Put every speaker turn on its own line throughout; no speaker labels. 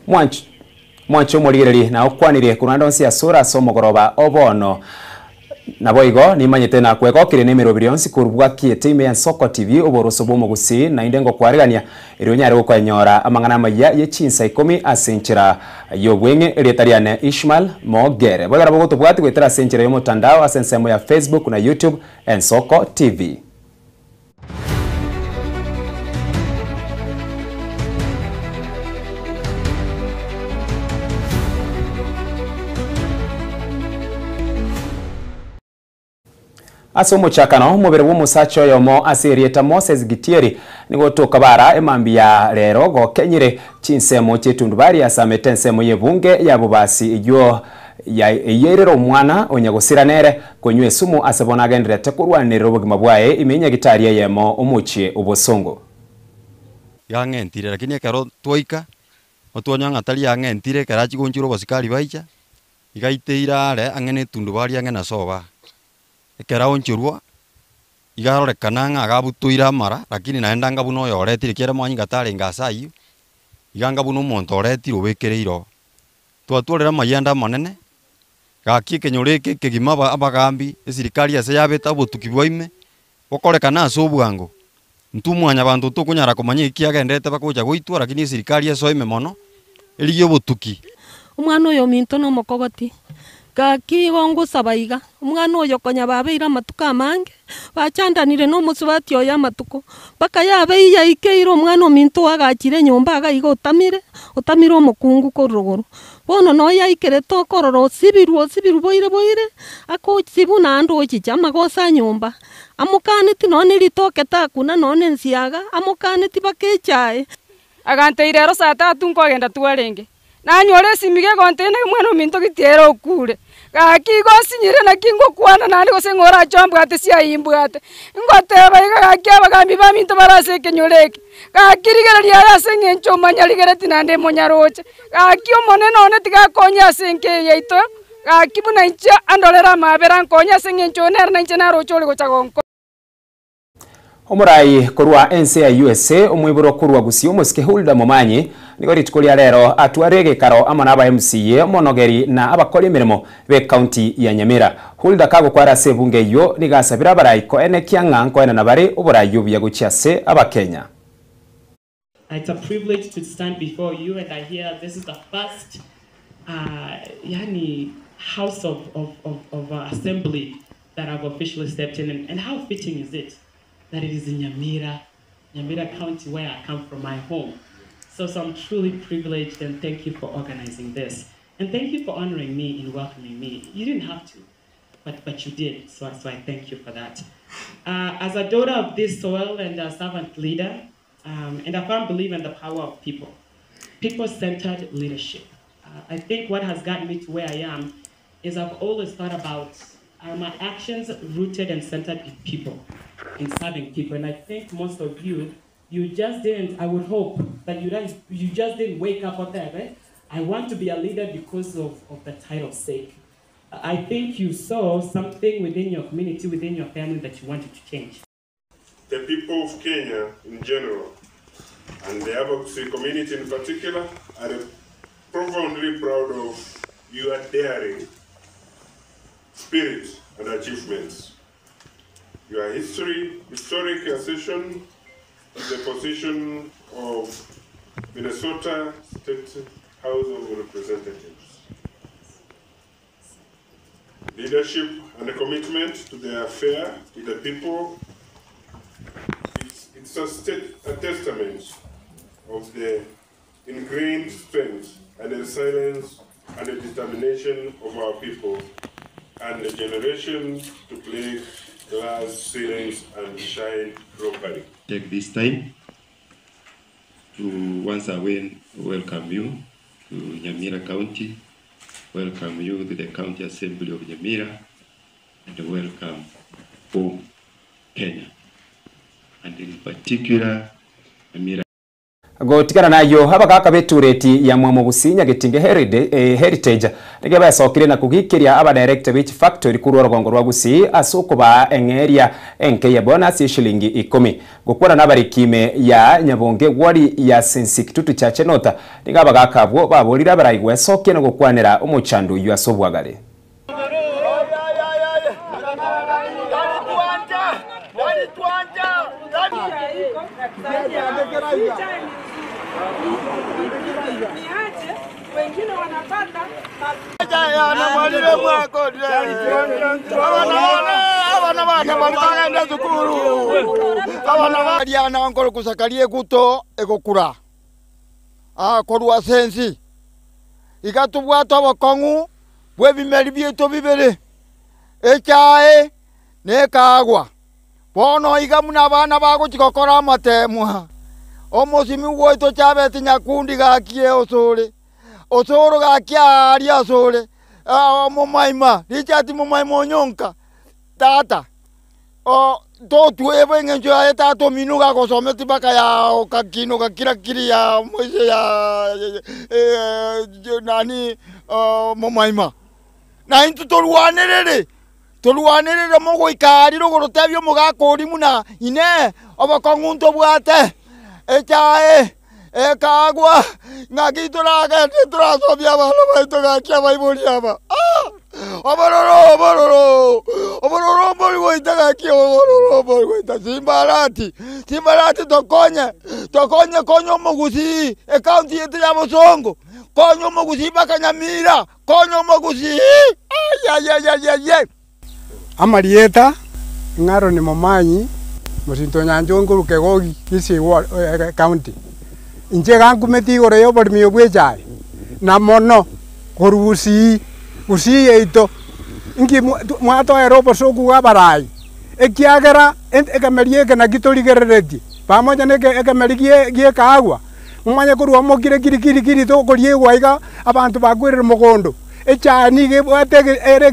Mwancho murigiriri na ukwanire kuranda onsi asura somogoroba obono naboigo nimanyete na kwego kire nemero bilionsi kurubwa kietime ya Soko TV oboroso bomo gusi na indengo kwarigania irunyare gukonyora amangana maya yechinsa 10 asenchira yobwenge eretariane Ishmael Mogere bagara bogotubwati gwetera asenchira yo mutandao asensemo ya Facebook na YouTube and Soko TV. Ase omochakano mubere bw'omusacha oyomo aserieta Moses Gitieri nigotoka bara emambi ya rero gokenyire chinsemo chetundu bari asamete ensemo yebunge ya bubasi iyo yerero omwana onyagusiranere konywe sumu asebona agenderete kurwanirira obugima bwaye imenya gitaria yemo omuchie obosongo
yang'entire lakini ekero twaika otwanyanga tali yang'entire karachi gonjiro basikali baicha igaiteira are ang'ene tundu bari ang'ena soba ekera onchurwa igarore kananga agabutuira mara lakini naenda ngabuno yoretire kera mwanyi gatare ngasayo iganga buno monto oretire obekereiro twatworera mayanda manene gaki kenyoreke kegima abagambi esirikali ase yabeta botuki bwaime bokorekana asobwango ntumwanya bantu tukunyara komanya ikiagendete bakuja goitwa lakini esirikali esoime mono eliyo botuki
umwana oyo minto no mokogoti gaki gongo sabaiga umwana oyo konya babeira matuka mange bachandanire no musubati oya matuko baka yabe yaikeiro umwana minto agachire nyomba agaiga utamire omukungu korogoro bono no yaikere to kororo sibiru boire ako sibuna ando ochichama gosa nyomba amukaneti none litoke takuna none nsiaga amukaneti bakechae
aganteire ro saa 3 nkogenda twarenge nanyore simige kontene mwana minto gitiero okure gaki gosinyire na kingo kwana nandi gosengora chombo ate sia imbwate ngoteba gaki abagambi ba minto barase kenyoreke gaki rigereria yasenge nchoma nyaligereti nande monyaroche gaki omone none tiga konya senke yeito gaki buna incha andolera mabera konya senge nchoner na incha naro chole gochagonko
Omurai korwa ense ya USA omwiburo kurwa gusi omusike Hulda Momanyi nigo ritikulia rero atwarege karo amana aba MCA monogeri na abakoli mirimo be county ya Nyamira Hulda kago kwara sebunge yo nigasabira baraiko ene kianga nko ene nabari oburayo bya gucyase abakenya.
It's a privilege to stand before you and I hear this is the first house of assembly that I've officially stepped in and how fitting is it that it is in Nyamira County, where I come from, my home. So I'm truly privileged and thank you for organizing this. And thank you for honoring me in welcoming me. You didn't have to, but you did, so I thank you for that. As a daughter of this soil and a servant leader, and a firm believer in the power of people, people-centered leadership. I think what has gotten me to where I am is I've always thought about are my actions rooted and centered in people, in serving people? And I think most of you just didn't, I would hope that you just didn't wake up on that, right? I want to be a leader because of the title's sake. I think you saw something within your community, within your family that you wanted to change.
The people of Kenya in general, and the Abakusi community in particular, are profoundly proud of your daring spirit and achievements. Your historic accession to the position of Minnesota State House of Representatives. Leadership and a commitment to the affair with the people. It's a testament of the ingrained strength and the resilience and the determination of our people and the generation to play glass ceilings and shine properly.
Take this time to once again welcome you to Nyamira County, welcome you to the County Assembly of Nyamira, and welcome home Kenya, and in particular Nyamira.
Gotikana nayo abagaka betureti ya mwamu businya getinge heritage nige besokire na kugikiria aba director beach factory kurwa rwango rwa Gusii asoko ba engeria enke ya bonus ya shilingi 10 gukora n'abarikime ya Nyabonge wari ya Sensik tutu cha Chenota niga bagakabwo baborira barayigwe soke no gukwanira umuchandu yu asobwagare
wengine wanapata
kusakalie kuto ekokura korwa sensi ikatubwata abakongu bwebimeri byeto bibere echae nekagwa bono igamuna abana bagukikokora amatemwa omosimi woito chabete nyakundi gakie osoro gakia ari asore momaima richati momaima onyonka tata to tuebe ngenjo ya tato minuga kosometi baka ya kakino kakira kiri ya moise ya nani momaima na intu toluanerere mogo ikari rogorotebyo mugakori muna ine abakongunto bwate echae ekagwa ngakitura sobya balo baito gakia baiboria ba obororo boli goita gakia obororo boli goita simbarati tokonye konyo Gusii county yetu ya Bosongo konyo Gusii baka Nyamira konyo Gusii ay
amarieta ngaro ni momanyi musinto nyanjongo rukegogi kisi county inje gankumeti gore yo barmi obwejae na mono korusi Gusii eito ingi mwato erobo soku gabarai ekiagera ekemerie kana gitorigerereti pamoja neke ekemerie gie kaagwa mumanye kurwa mokire kiri to korie gwaiga abantu bagwirira mugondo echani ge bwate ere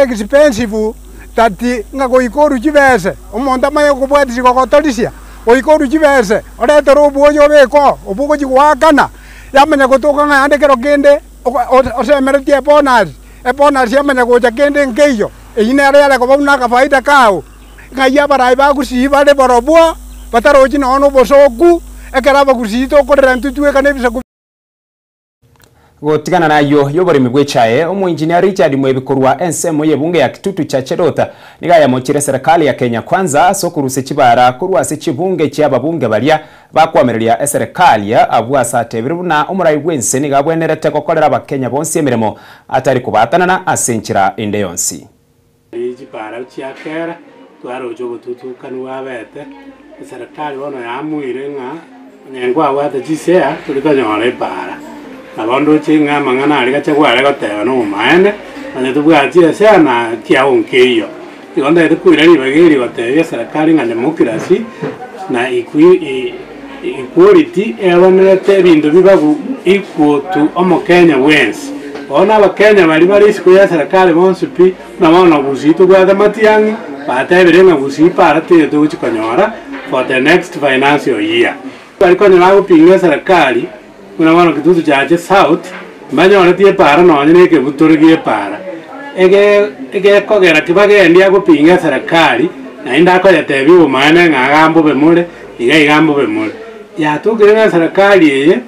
expensive tati ngago ikoru chibese omonda maye kubwati sikokotorisia oikoru chibese orete robuonyo beko obugo chigwakana yamenya gotoka ngande kero kende osemeretie bonus yamenya gocha kende nkeyo ine ara ko buna ka faida kao ngaya barai ba Gusii bale borobwa bataroji nono bosoku ekeraba Gusii to korera ntutwe kane bisa
gotigana nayo yoborimi bwechae omuengineer Richard Mwebikorwa ensemo yebunge ya Kitutu cha Cherota niga yamochire serikali ya Kenya Kwanza sokuruse chibara kurwase chibunge cy'ababunge balia bakwamereria serikali ya abwasa tebiru na umurai wense niga bwenerete kokorera abakenya bonse emiremo atari kubatana na asenchira inde yonsi
chibara cyakera twarojo gututukanu wabete serikali bono yamwire nga nyengwa wate chisea tulikanyore para abondo chinga mangana ali gachagware goteba no maende ane tubwatire sana kia onkeyo igonda itukwira libagiri gotebya serikali nga democracy na equality ewanete bindu bibagu equal to omokenya wensi ona abakenya bali isiko ya serikali bonse pi na wana Gusii tugwatha matiangi batebire nga Gusii para tire tuchikonyora for the next financial year bali konyora gupinga serikali kuna wana Kitutu chache south mbanya wanatie para na wanyine ke buturigie para ege kogera kibage ndia gupinga serikali na inda ko yatebi umane ngagambo bemule igambo bemule ya tukire serikali eye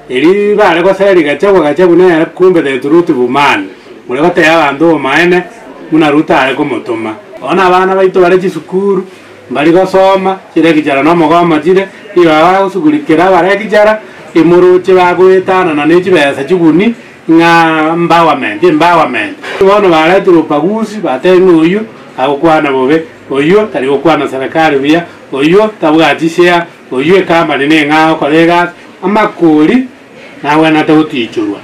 eri bare ko seri gachagwa ne kumbe de turuti bumane mule ko te abandu umane muna ruta ale ko motoma ona abana baito bare chisukuru mbali ko soma kire kijara no mogoma jire iba usugurikira bare kijara imuruche bagwetana na nechibesa chiguni nga empowerment bono barete rupagusi bateni uyu agukwana bobe uyu tari gukwana serikali bia uyu tabwatishia uyu ekambani nenga kolega amakuri nawe natagutichurwa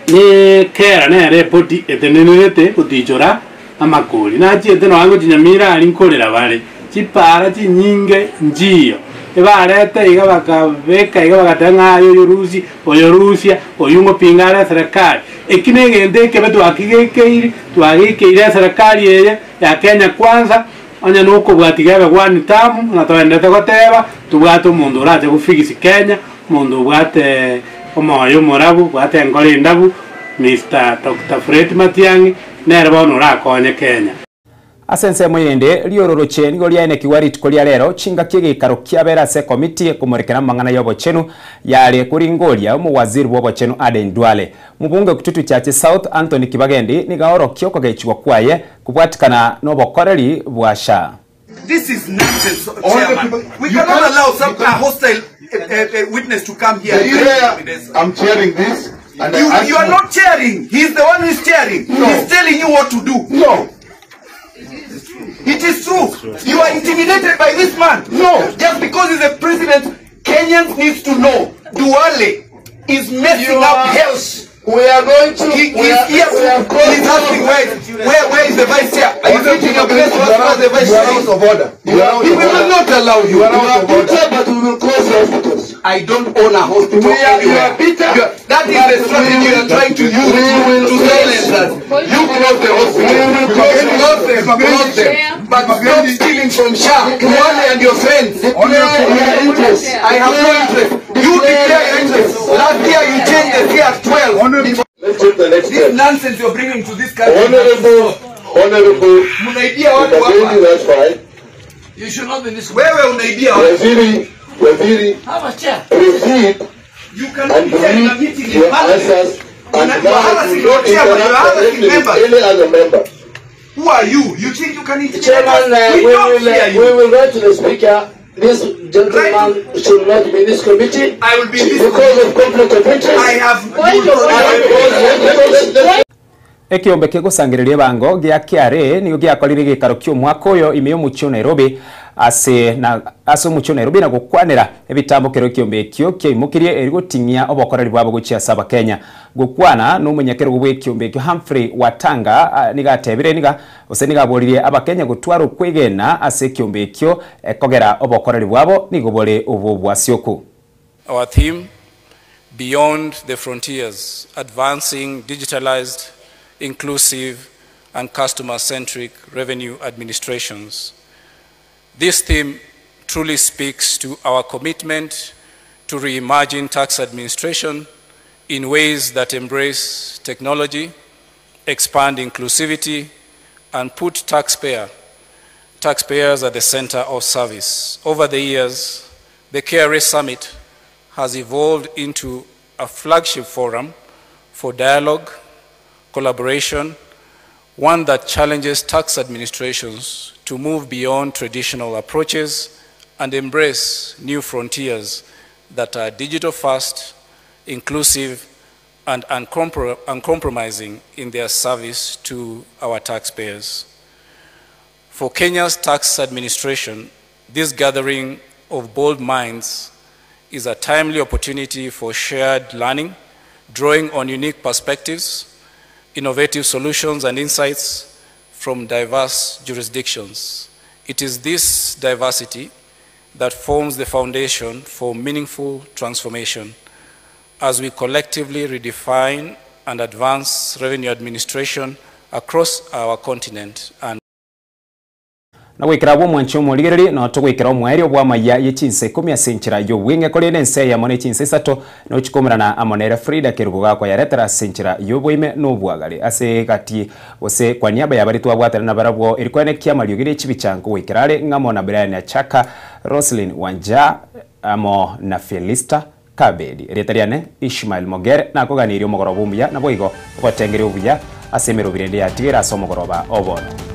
ni kera ne report etenenete kutichura amakuri nachiete no ango chinyamira ali nkorera bare chipara chinyinge njiyo ebarete iga bakabeka iga bagatanga oyo Rusia oyungo pingara serikali ekinegende kebe twagigekeire serikali eye ya Kenya Kwanza onya nuko bwatigebe gwani tamu na twendete goteba tubwate umundu uraje gufigisi Kenya mundu bwate omoyo morabu bwate ngore ndabu Mr. Dr. Fred Matiang'i nere bono rakonye Kenya.
Asense mwende liororoche nigo liaene kiwarit kolia lero chinga kigikaro kiabera se komiti kumurekera mangana yobo chenu yale kuringolia mu waziri wobo chenu Aden Duale mubunge kututu chache South Anthony Kibagendi nigaoro kyoko gaichwa kwaye kubwatikana nobokoreri bwasha.
This is nonsense, Chairman. We cannot allow some hostile witness to come here.
I'm chairing this. And
you are not chairing. He's the one who is chairing. No. He's telling you what to do.
No.
It is true. You are intimidated by this man.
No.
Just because he's a president, Kenyans needs to know Duale is messing up health.
We are going to.
He's asking where is the vice chair? Are you taking a place for the vice chair?
Out of order.
We will not allow you.
You are out of order. But we will close the hospitals.
I don't own a hospital. That is the strategy you are trying to use to silence us. You close the hospital. Close them. But stop stealing from Shah, Duale and your friends. I have no interest. You declare your interest. Last year you changed the fee at 12.
Let's take the next
This nonsense you're bringing to this country.
Honorable, that's fine.
You should not be this way. Where unaibia
Waziri,
have a chair.
Proceed.
You cannot be in a meeting in
Answers and
any
other member.
Who are you? You think you can interfere?
Chairman, we will write to the speaker. This gentleman should not be in this committee.
I will be in this
because of conflict of interest.
I have.
Ekiombe kigusangiriria bango gia kiare nigo giakorire gikaro kyo mwaka uyo imeyo mucho Nairobi ase mucho Nairobi na gukwanira ebitambo kero kiombe kyo kyimukirie erigoting'ia obokoreri bwabo guchia saba Kenya gukwana no munyakero gwe kiombe kyo Humphrey Watanga nigatebire niga ose nigaboririe abakenya gutwara kwigena ase kiombe kyo kogera obokoreri bwabo nigobore obo bwasyoku.
Our theme, Beyond the Frontiers, Advancing Digitalized, Inclusive and Customer-Centric Revenue Administrations. This theme truly speaks to our commitment to reimagine tax administration in ways that embrace technology, expand inclusivity, and put taxpayers at the center of service. Over the years, the KRA Summit has evolved into a flagship forum for dialogue, collaboration, one that challenges tax administrations to move beyond traditional approaches and embrace new frontiers that are digital-first, inclusive, and uncompromising in their service to our taxpayers. For Kenya's tax administration, this gathering of bold minds is a timely opportunity for shared learning, drawing on unique perspectives, innovative solutions and insights from diverse jurisdictions. It is this diversity that forms the foundation for meaningful transformation as we collectively redefine and advance revenue administration across our continent. And
na gwikira bwo mwancho muligiriri no tugwikira omweri obwa maya yechinse 10 senchira yo winge kole nense ya mone chinse 3 no chikomerana amonera Frida kirubuga kwa yaretera senchira yo bwime no bwagari ase kati ose kwa niaba ya bari twabwatana na barabwo ilikwene kiama lyogire chibichango gwikirare ngamo na Brian ya Chaka Roslyn Wanja amo na Felista Kabedi retariane Ishmael Mogere na koganiri omogorobo mbuya na boigo gotengere obuya asemero birende ya tigera somogoroba obono.